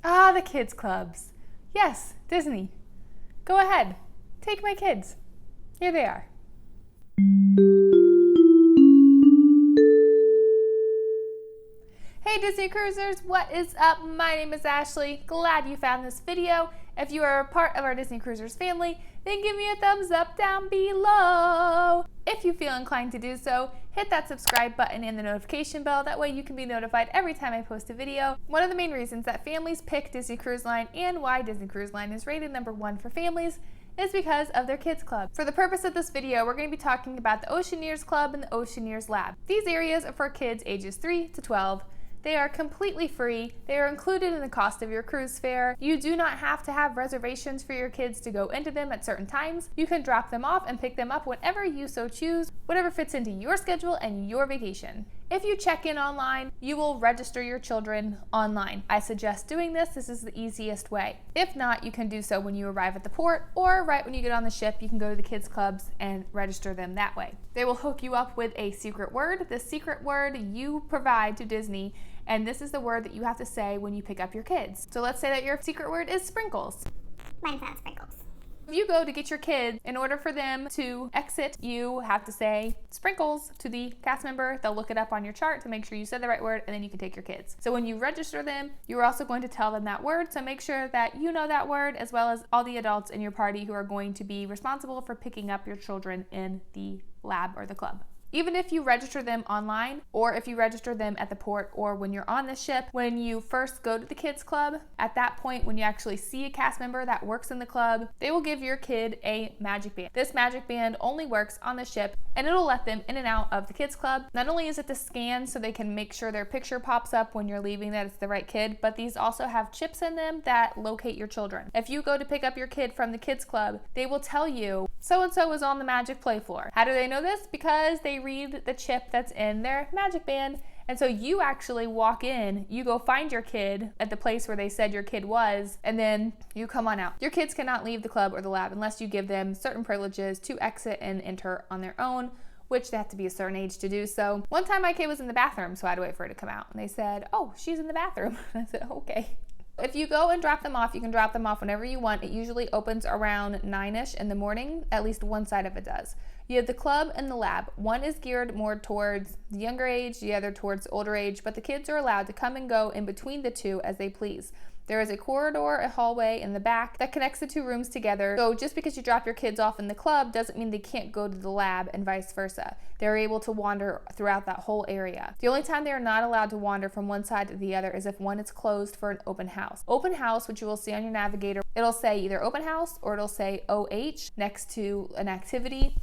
Ah, the kids clubs. Yes, Disney. Go ahead. Take my kids. Here they are. Hey Disney Cruisers, what is up? My name is Ashley. Glad you found this video. If you are a part of our Disney Cruisers family, then give me a thumbs up down below. If you feel inclined to do so, hit that subscribe button and the notification bell. That way you can be notified every time I post a video. One of the main reasons that families pick Disney Cruise Line and why Disney Cruise Line is rated #1 for families is because of their kids club. For the purpose of this video, we're going to be talking about the Oceaneers Club and the Oceaneers Lab. These areas are for kids ages 3 to 12. They are completely free. They are included in the cost of your cruise fare. You do not have to have reservations for your kids to go into them at certain times. You can drop them off and pick them up whenever you so choose, whatever fits into your schedule and your vacation. If you check in online, you will register your children online. I suggest doing this. This is the easiest way. If not, you can do so when you arrive at the port or right when you get on the ship. You can go to the kids clubs and register them that way. They will hook you up with a secret word. The secret word you provide to Disney, and this is the word that you have to say when you pick up your kids. So let's say that your secret word is sprinkles. Mine's not sprinkles. If you go to get your kids, in order for them to exit, you have to say sprinkles to the cast member. They'll look it up on your chart to make sure you said the right word, and then you can take your kids. So when you register them, you're also going to tell them that word. So make sure that you know that word, as well as all the adults in your party who are going to be responsible for picking up your children in the lab or the club. Even if you register them online, or if you register them at the port, or when you're on the ship, when you first go to the kids club, at that point when you actually see a cast member that works in the club, they will give your kid a magic band. This magic band only works on the ship, and it'll let them in and out of the kids club. Not only is it to scan so they can make sure their picture pops up when you're leaving that it's the right kid, but these also have chips in them that locate your children. If you go to pick up your kid from the kids club, they will tell you so-and-so is on the magic play floor. How do they know this? Because they read the chip that's in their magic band. And so you actually walk in, you go find your kid at the place where they said your kid was, and then you come on out. Your kids cannot leave the club or the lab unless you give them certain privileges to exit and enter on their own, which they have to be a certain age to do so. One time my kid was in the bathroom, so I had to wait for her to come out. And they said, "Oh, she's in the bathroom." And I said, "Okay." If you go and drop them off, you can drop them off whenever you want. It usually opens around 9-ish in the morning. At least one side of it does. You have the club and the lab. One is geared more towards the younger age, the other towards the older age, but the kids are allowed to come and go in between the two as they please. There is a corridor, a hallway in the back that connects the two rooms together. So just because you drop your kids off in the club doesn't mean they can't go to the lab and vice versa. They're able to wander throughout that whole area. The only time they are not allowed to wander from one side to the other is if one is closed for an open house. Open house, which you will see on your navigator, it'll say either open house or it'll say OH next to an activity.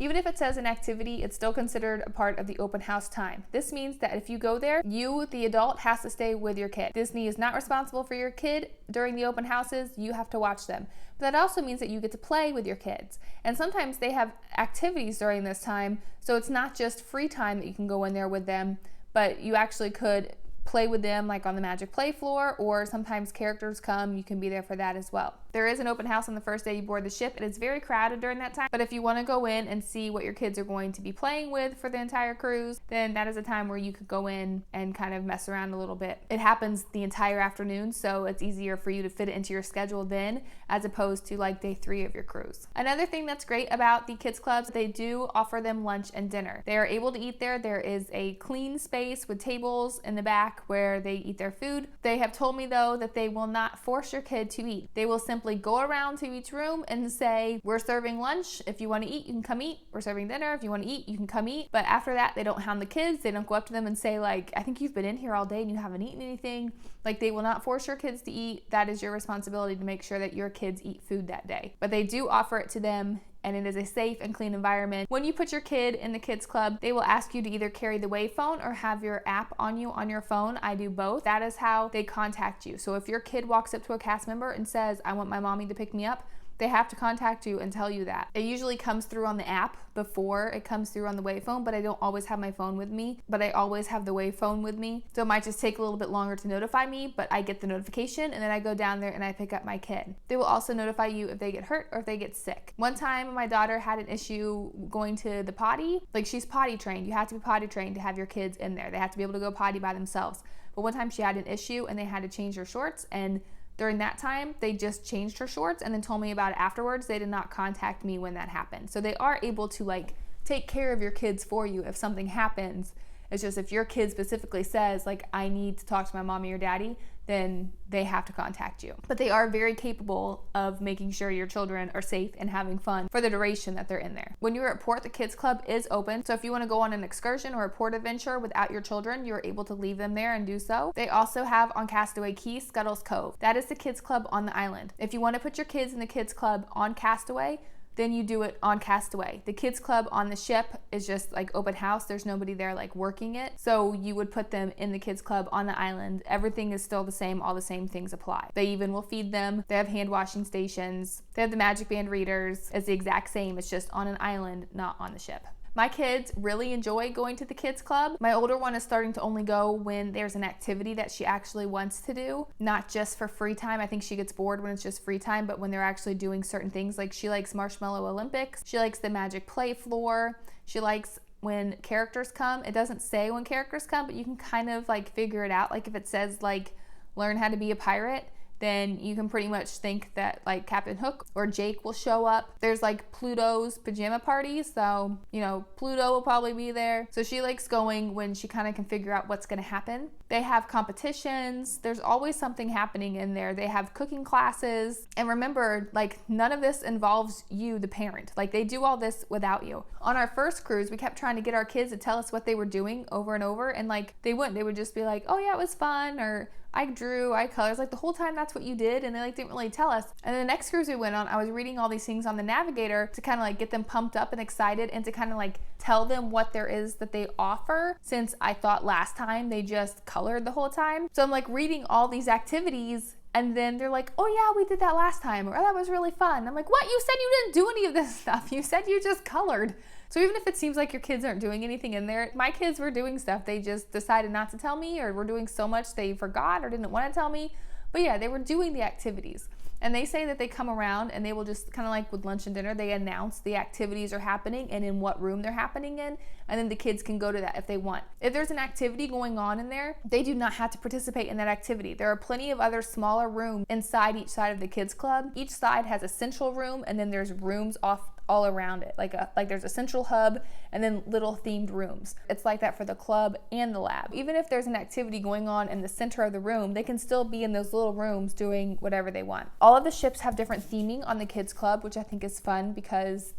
Even if it says an activity, it's still considered a part of the open house time. This means that if you go there, you, the adult, has to stay with your kid. Disney is not responsible for your kid during the open houses. You have to watch them. But that also means that you get to play with your kids. And sometimes they have activities during this time, so it's not just free time that you can go in there with them, but you actually could play with them like on the magic play floor, or sometimes characters come, you can be there for that as well. There is an open house on the first day you board the ship. It is very crowded during that time, but if you want to go in and see what your kids are going to be playing with for the entire cruise, then that is a time where you could go in and kind of mess around a little bit. It happens the entire afternoon, so it's easier for you to fit it into your schedule then, as opposed to like day 3 of your cruise. Another thing that's great about the kids clubs, they do offer them lunch and dinner. They are able to eat there. There is a clean space with tables in the back where they eat their food. They have told me though that they will not force your kid to eat. They will simply go around to each room and say, "We're serving lunch. If you want to eat, you can come eat. We're serving dinner. If you want to eat, you can come eat." But after that, they don't hound the kids. They don't go up to them and say like, "I think you've been in here all day and you haven't eaten anything." Like, they will not force your kids to eat. That is your responsibility to make sure that your kids eat food that day. But they do offer it to them, and it is a safe and clean environment. When you put your kid in the kids club, they will ask you to either carry the Wave phone or have your app on you on your phone. I do both. That is how they contact you. So if your kid walks up to a cast member and says, "I want my mommy to pick me up," they have to contact you and tell you that. It usually comes through on the app before it comes through on the wayphone, but I don't always have my phone with me, but I always have the wayphone with me. So it might just take a little bit longer to notify me, but I get the notification and then I go down there and I pick up my kid. They will also notify you if they get hurt or if they get sick. One time my daughter had an issue going to the potty. Like, she's potty trained. You have to be potty trained to have your kids in there. They have to be able to go potty by themselves. But one time she had an issue and they had to change her shorts, and during that time, they just changed her shorts and then told me about it afterwards. They did not contact me when that happened. So they are able to like take care of your kids for you if something happens. It's just if your kid specifically says like, I need to talk to my mommy or daddy, then they have to contact you. But they are very capable of making sure your children are safe and having fun for the duration that they're in there. When you're at port, the kids club is open. So if you want to go on an excursion or a port adventure without your children, you're able to leave them there and do so. They also have on Castaway Key, Scuttle's Cove. That is the kids club on the island. If you want to put your kids in the kids club on Castaway, then you do it on Castaway. The kids club on the ship is just like open house. There's nobody there like working it. So you would put them in the kids club on the island. Everything is still the same. All the same things apply. They even will feed them. They have hand washing stations. They have the Magic Band readers. It's the exact same. It's just on an island, not on the ship. My kids really enjoy going to the kids club. My older one is starting to only go when there's an activity that she actually wants to do, not just for free time. I think she gets bored when it's just free time, but when they're actually doing certain things, like she likes Marshmallow Olympics, she likes the Magic Play Floor, she likes when characters come. It doesn't say when characters come, but you can kind of like figure it out. Like if it says like learn how to be a pirate, then you can pretty much think that like Captain Hook or Jake will show up. There's like Pluto's pajama party, so you know Pluto will probably be there. So she likes going when she kind of can figure out what's going to happen. They have competitions. There's always something happening in there. They have cooking classes. And remember, like none of this involves you, the parent. Like they do all this without you. On our first cruise, we kept trying to get our kids to tell us what they were doing over and over, and like they wouldn't. They would just be like, oh yeah, it was fun, or I drew, I colors, like the whole time that's what you did, and they like didn't really tell us. And then the next cruise we went on, I was reading all these things on the navigator to kind of like get them pumped up and excited, and to kind of like tell them what there is that they offer, since I thought last time they just colored the whole time. So I'm like reading all these activities, and then they're like, oh yeah, we did that last time, or oh, that was really fun. I'm like, what? You said you didn't do any of this stuff. You said you just colored. So even if it seems like your kids aren't doing anything in there, my kids were doing stuff. They just decided not to tell me, or were doing so much they forgot or didn't want to tell me. But yeah, they were doing the activities. And they say that they come around and they will just kind of like with lunch and dinner, they announce the activities are happening and in what room they're happening in. And then the kids can go to that if they want. If there's an activity going on in there, they do not have to participate in that activity. There are plenty of other smaller rooms inside each side of the kids club. Each side has a central room, and then there's rooms off all around it. Like there's a central hub and then little themed rooms. It's like that for the club and the lab. Even if there's an activity going on in the center of the room, they can still be in those little rooms doing whatever they want. All of the ships have different theming on the kids club, which I think is fun because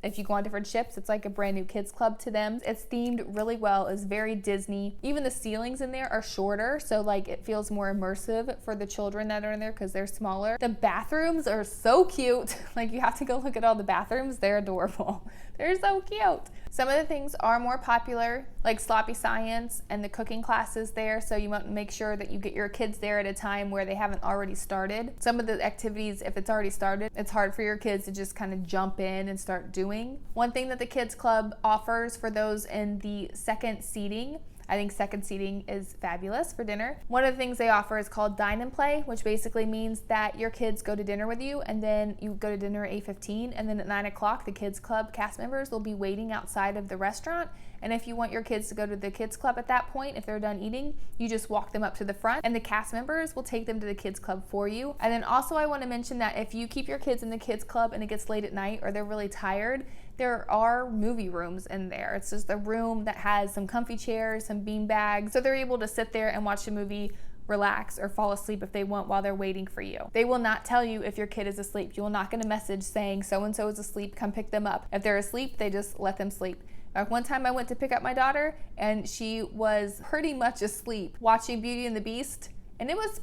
if you go on different ships, it's like a brand new kids club to them. It's themed really well. It's very Disney. Even the ceilings in there are shorter, so like it feels more immersive for the children that are in there because they're smaller. The bathrooms are so cute. Like you have to go look at all the bathrooms. They're adorable. They're so cute. Some of the things are more popular, like sloppy science and the cooking classes there, so you want to make sure that you get your kids there at a time where they haven't already started. Some of the activities, if it's already started, it's hard for your kids to just kind of jump in and start doing. One thing that the kids club offers for those in the second seating, I think second seating is fabulous for dinner. One of the things they offer is called Dine and Play, which basically means that your kids go to dinner with you, and then you go to dinner at 8:15, and then at 9 o'clock, the kids club cast members will be waiting outside of the restaurant. And if you want your kids to go to the kids club at that point, if they're done eating, you just walk them up to the front, and the cast members will take them to the kids club for you. And then also I want to mention that if you keep your kids in the kids club and it gets late at night or they're really tired, there are movie rooms in there. It's just a room that has some comfy chairs, some bean bags, so they're able to sit there and watch a movie, relax, or fall asleep if they want while they're waiting for you. They will not tell you if your kid is asleep. You will not get a message saying so-and-so is asleep, come pick them up. If they're asleep, they just let them sleep. One time I went to pick up my daughter and she was pretty much asleep watching Beauty and the Beast, and it was,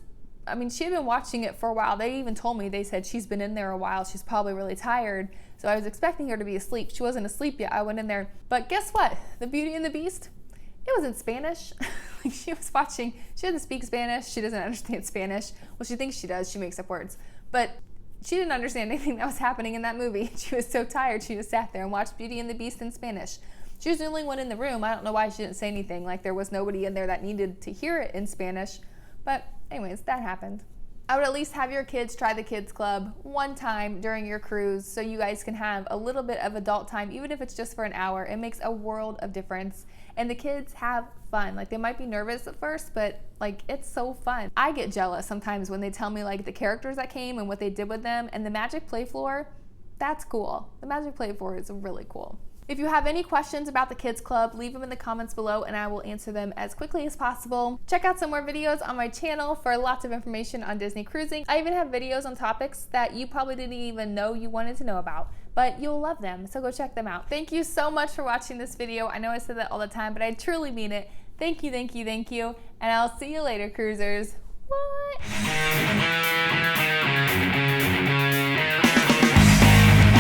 she had been watching it for a while. They even told me, they said she's been in there a while, she's probably really tired. So I was expecting her to be asleep. She wasn't asleep yet. I went in there, but guess what? The Beauty and the Beast, it was in Spanish. She was watching, she doesn't speak Spanish, she doesn't understand Spanish. Well, she thinks she does, she makes up words. But She didn't understand anything that was happening in that movie. She was so tired, she just sat there and watched Beauty and the Beast in Spanish. She was the only one in the room. I don't know why she didn't say anything, like there was nobody in there that needed to hear it in Spanish. But anyways, that happened. I would at least have your kids try the Kids Club one time during your cruise so you guys can have a little bit of adult time, even if it's just for an hour. It makes a world of difference. And the kids have fun. Like, they might be nervous at first, but like, it's so fun. I get jealous sometimes when they tell me like the characters that came and what they did with them. And the Magic Play Floor, that's cool. The Magic Play Floor is really cool. If you have any questions about the Kids Club, leave them in the comments below and I will answer them as quickly as possible. Check out some more videos on my channel for lots of information on Disney cruising. I even have videos on topics that you probably didn't even know you wanted to know about, but you'll love them, so go check them out. Thank you so much for watching this video. I know I said that all the time, but I truly mean it. Thank you, thank you, thank you, and I'll see you later, cruisers. What?